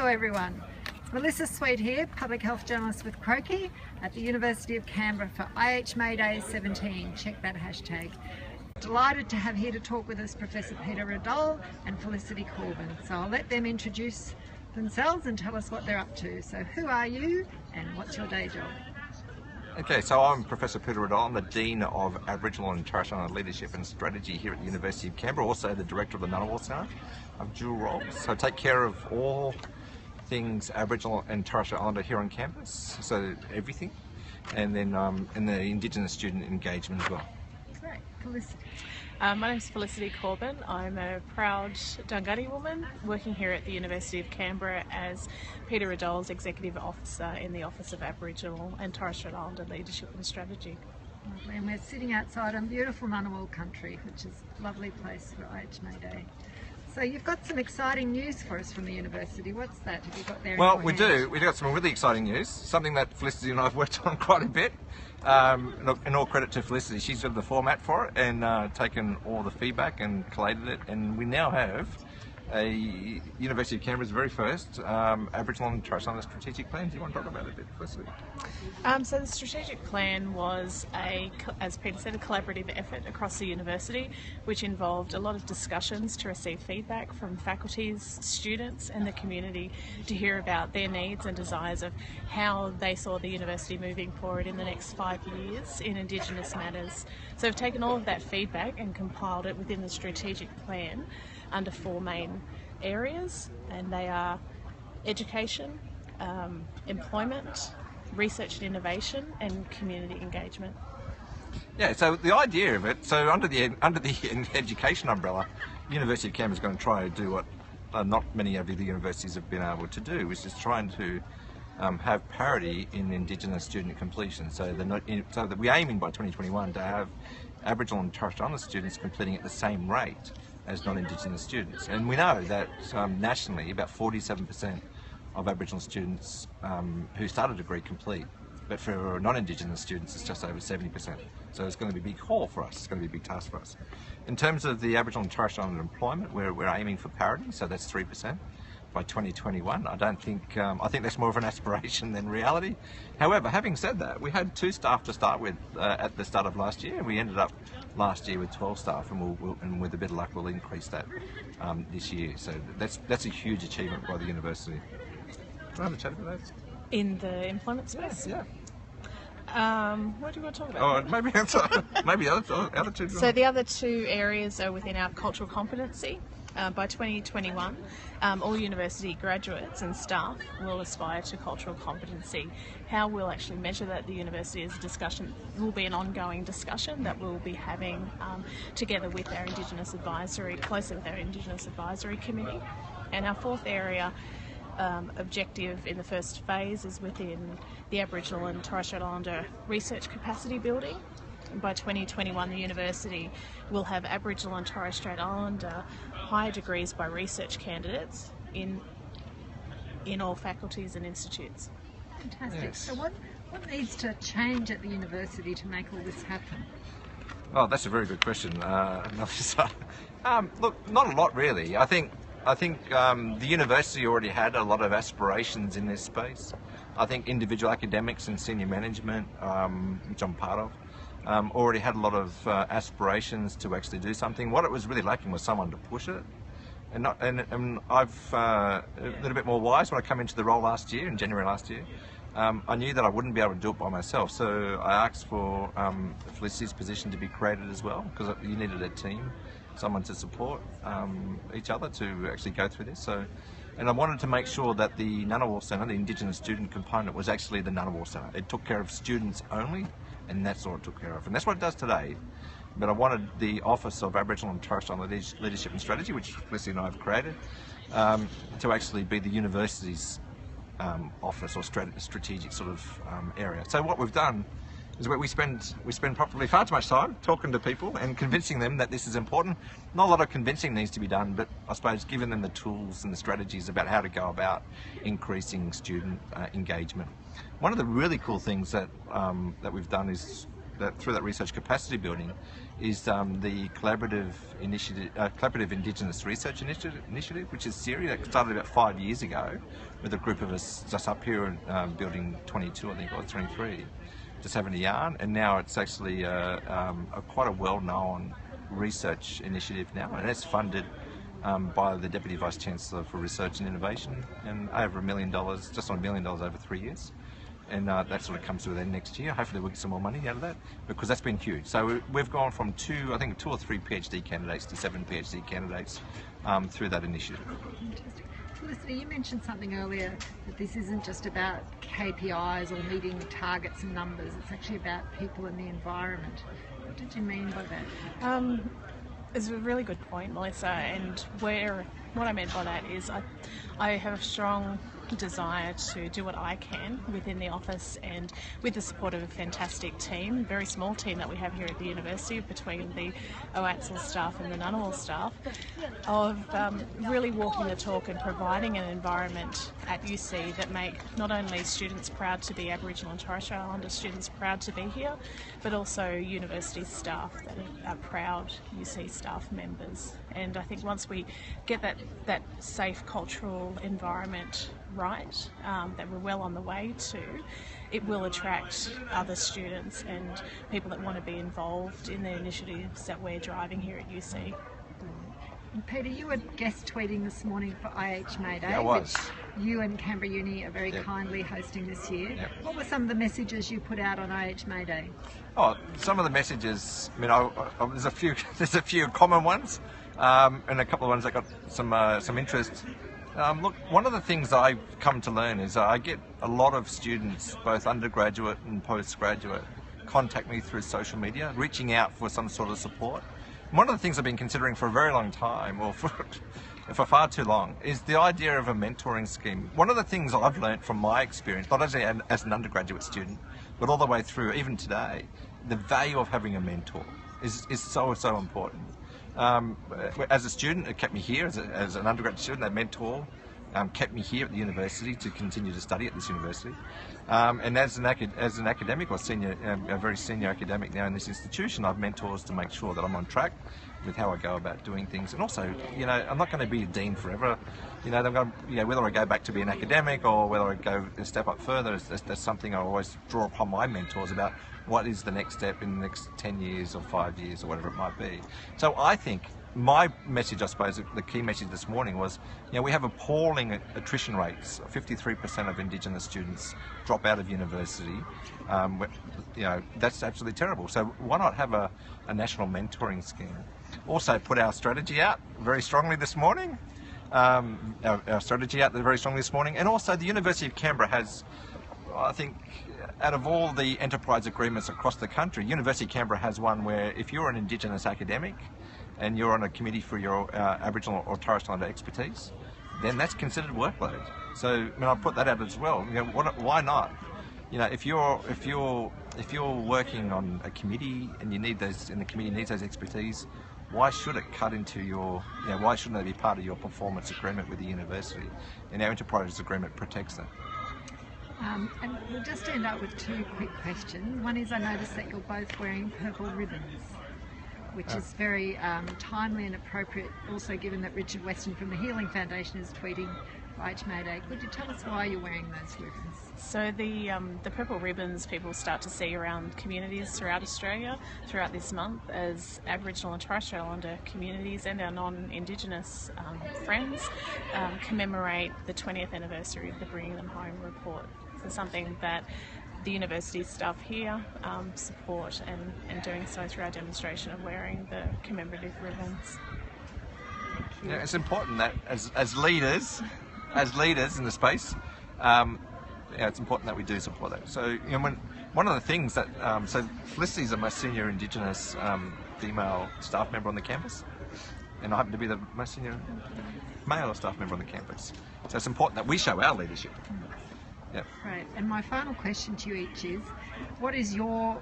Hello everyone, it's Melissa Sweet here, Public Health Journalist with Croaky at the University of Canberra for IH May Day 17. Check that hashtag. Delighted to have here to talk with us Professor Peter Radoll and Felicity Corbin. So I'll let them introduce themselves and tell us what they're up to. So who are you and what's your day job? Okay, so I'm Professor Peter Radoll. I'm the Dean of Aboriginal and Torres Strait Leadership and Strategy here at the University of Canberra, also the Director of the Radoll Centre. I have dual roles, so I take care of all things Aboriginal and Torres Strait Islander here on campus, so everything, and then in the Indigenous student engagement as well. Great. Felicity. My name's Felicity Corbin. I'm a proud Dunghutti woman working here at the University of Canberra as Peter Radoll's Executive Officer in the Office of Aboriginal and Torres Strait Islander Leadership and Strategy. Lovely. And we're sitting outside on beautiful Ngunnawal country, which is a lovely place for IH May Day. So you've got some exciting news for us from the university. What's that? Have you got there? Well, we do. We've got some really exciting news, something that Felicity and I have worked on quite a bit. And all credit to Felicity. She's got the format for it and taken all the feedback and collated it, and we now have a University of Canberra's very first Aboriginal and Torres Strait Islander strategic plan. Do you want to talk about it a bit, Felicity? So the strategic plan was, as Peter said, a collaborative effort across the university, which involved a lot of discussions to receive feedback from faculties, students and the community to hear about their needs and desires of how they saw the university moving forward in the next 5 years in Indigenous matters. So we've taken all of that feedback and compiled it within the strategic plan under 4 main areas, and they are education, employment, research and innovation, and community engagement. Yeah, so the idea of it, so under the education umbrella, University of Canberra is going to try to do what not many of the universities have been able to do, which is trying to have parity in Indigenous student completion. So that we're aiming by 2021 to have Aboriginal and Torres Strait Islander students completing at the same rate as non-Indigenous students. And we know that nationally about 47% of Aboriginal students who start a degree complete, but for non-Indigenous students it's just over 70%. So it's going to be a big haul for us, it's going to be a big task for us. In terms of the Aboriginal and Torres Strait Islander employment, we're aiming for parity, so that's 3% by 2021. I think that's more of an aspiration than reality. However, having said that, we had 2 staff to start with at the start of last year, and we ended up last year with 12 staff, and with a bit of luck we'll increase that this year. So that's a huge achievement by the university. Can I have a chat about that? In the employment space? Yeah. What do you want to talk about? Oh, maybe the other 2. So the other 2 areas are within our cultural competency. By 2021, all university graduates and staff will aspire to cultural competency. How we'll actually measure that at the university is a discussion, will be an ongoing discussion that we'll be having together with our Indigenous Advisory, closely with our Indigenous Advisory Committee. And our 4th area objective in the first phase is within the Aboriginal and Torres Strait Islander research capacity building. By 2021, the university will have Aboriginal and Torres Strait Islander higher degrees by research candidates in all faculties and institutes. Fantastic. Yes. So what needs to change at the university to make all this happen? Oh, that's a very good question. Look, not a lot really. I think the university already had a lot of aspirations in this space. I think individual academics and senior management, which I'm part of, already had a lot of aspirations to actually do something. What it was really lacking was someone to push it. And I've a little bit more wise when I came into the role last year, in January last year. I knew that I wouldn't be able to do it by myself, so I asked for Felicity's position to be created as well, because you needed a team, someone to support each other to actually go through this. And I wanted to make sure that the Ngunnawal Centre, the Indigenous student component, was actually the Ngunnawal Centre. It took care of students only, and that's all it took care of. And that's what it does today. But I wanted the Office of Aboriginal and Torres Strait Islander Leadership and Strategy, which Felicity and I have created, to actually be the university's office or strategic sort of area. So what we've done is we spend probably far too much time talking to people and convincing them that this is important. Not a lot of convincing needs to be done, but I suppose giving them the tools and the strategies about how to go about increasing student engagement. One of the really cool things that we've done is through that research capacity building is the collaborative Indigenous Research Initiative, which is Siri, that started about 5 years ago with a group of us just up here in building 22, I think, or 23, just having a yarn. And now it's actually quite a well-known research initiative now, and it's funded by the Deputy Vice Chancellor for Research and Innovation, and over $1 million, just on $1 million over 3 years. And that sort of comes to an end next year. Hopefully we'll get some more money out of that, because that's been huge. So we've gone from two or three PhD candidates to 7 PhD candidates through that initiative. Fantastic. Felicity, you mentioned something earlier that this isn't just about KPIs or meeting targets and numbers. It's actually about people and the environment. What did you mean by that? It's a really good point, Melissa, and what I meant by that is I have a strong desire to do what I can within the office, and with the support of a fantastic team, very small team that we have here at the university between the OATSL staff and the Ngunnawal staff, of really walking the talk and providing an environment at UC that make not only students proud to be Aboriginal and Torres Strait Islander students proud to be here, but also university staff that are proud UC staff members. And I think once we get that safe cultural environment right, that we're well on the way to, it will attract other students and people that want to be involved in the initiatives that we're driving here at UC. And Peter, you were guest tweeting this morning for IH May Day, Yeah, I was. which you and Canberra Uni are very kindly hosting this year. Yep. What were some of the messages you put out on IH May Day? Oh, some of the messages, I mean, there's a few common ones, and a couple of ones that got some interest. Look, one of the things I've come to learn is I get a lot of students, both undergraduate and postgraduate, contact me through social media, reaching out for some sort of support. One of the things I've been considering for a very long time, or for far too long, is the idea of a mentoring scheme. One of the things I've learned from my experience, not only as an undergraduate student, but all the way through, even today, the value of having a mentor is so important. As a student, it kept me here. As an undergraduate student, that mentor kept me here at the university to continue to study at this university. And as an academic, or a very senior academic now in this institution, I've mentors to make sure that I'm on track with how I go about doing things. And also, I'm not going to be a dean forever. Whether I go back to be an academic or whether I go a step up further, that's something I always draw upon my mentors about. What is the next step in the next 10 years or 5 years or whatever it might be. So I think my message, I suppose, the key message this morning was, we have appalling attrition rates. 53% of Indigenous students drop out of university. That's absolutely terrible. So why not have a national mentoring scheme? Also put our strategy out very strongly this morning. Our strategy out there very strongly this morning. And also the University of Canberra has, I think, out of all the enterprise agreements across the country, University of Canberra has one where if you're an Indigenous academic and you're on a committee for your Aboriginal or Torres Strait Islander expertise, then that's considered workload. So I put that out as well. Why not? If you're working on a committee and you need those, and the committee needs those expertise, why should it cut into your? Why shouldn't they be part of your performance agreement with the university? And our enterprise agreement protects that. And we'll just end up with 2 quick questions. One is, I noticed that you're both wearing purple ribbons, which is very timely and appropriate, also given that Richard Weston from the Healing Foundation is tweeting IH May Day. Could you tell us why you're wearing those ribbons? So the purple ribbons people start to see around communities throughout Australia throughout this month as Aboriginal and Torres Strait Islander communities and our non-Indigenous friends commemorate the 20th anniversary of the Bringing Them Home report. So something that the university staff here support, and doing so through our demonstration of wearing the commemorative ribbons. Yeah, it's important that as leaders in the space, it's important that we do support that. So one of the things that so Felicity is the most senior Indigenous female staff member on the campus, and I happen to be the most senior male staff member on the campus. So it's important that we show our leadership. Yep. Right. And my final question to you each is, what is your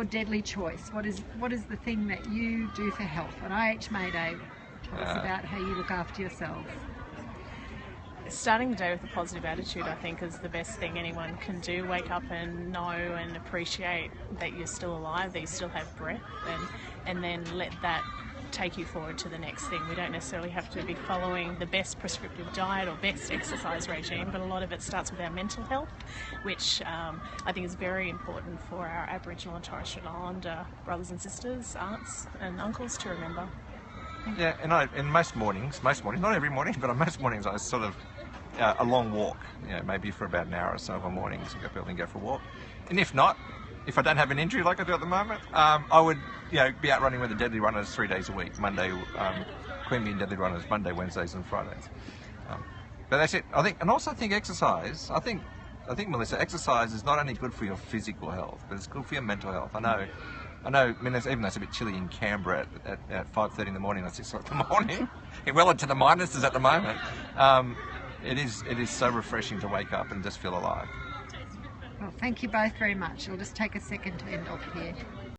deadly choice? What is the thing that you do for health? On IH May Day, tell us about how you look after yourselves. starting the day with a positive attitude, I think, is the best thing anyone can do. Wake up and know and appreciate that you're still alive, that you still have breath, and then let that take you forward to the next thing. We don't necessarily have to be following the best prescriptive diet or best exercise regime, but a lot of it starts with our mental health, which I think is very important for our Aboriginal and Torres Strait Islander brothers and sisters, aunts and uncles to remember. Yeah, and in most mornings, not every morning, but on most mornings I sort of, a long walk, maybe for about an hour or so of a morning, so I go up and go for a walk. And if not, if I don't have an injury like I do at the moment, I would be out running with the Deadly Runners 3 days a week. Monday, Queanbeyan Deadly Runners, Monday, Wednesdays and Fridays. But that's it. I think exercise, I think Melissa, exercise is not only good for your physical health, but it's good for your mental health. I know, I mean, even though it's a bit chilly in Canberra at 5:30 in the morning or 6 o'clock in the morning, well into the minuses at the moment, it is so refreshing to wake up and just feel alive. Well, thank you both very much. I'll just take a second to end off here.